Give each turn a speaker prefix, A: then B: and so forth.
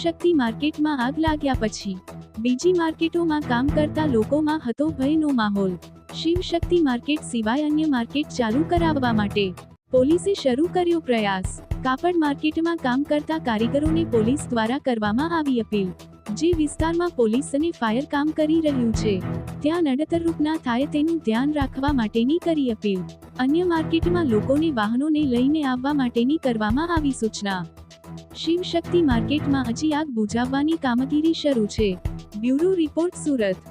A: શિવશક્તિ માર્કેટમાં આગ લાગ્યા પછી બીજી માર્કેટોમાં કામ કરતા લોકોમાં હતો ભયનો માહોલ। શિવશક્તિ માર્કેટ સિવાય અન્ય માર્કેટ ચાલુ કરાવવા માટે પોલીસે શરૂ કર્યો પ્રયાસ। કાપડ માર્કેટમાં કામ કરતા કારીગરોને પોલીસ દ્વારા કરવામાં આવી અપીલ। જે વિસ્તારમાં પોલીસ અને ફાયર કામ કરી રહ્યું છે ત્યાં નડતરરૂપ ના થાય તેનું ધ્યાન રાખવા માટેની કરી અપીલ। અન્ય માર્કેટમાં લોકોને વાહનોને લઈને આવવા માટેની કરવામાં આવી સૂચના। શિવશક્તિ માર્કેટમાં હજી આગ બુઝાવવાની કામગીરી શરૂ છે। Bureau report, Surat.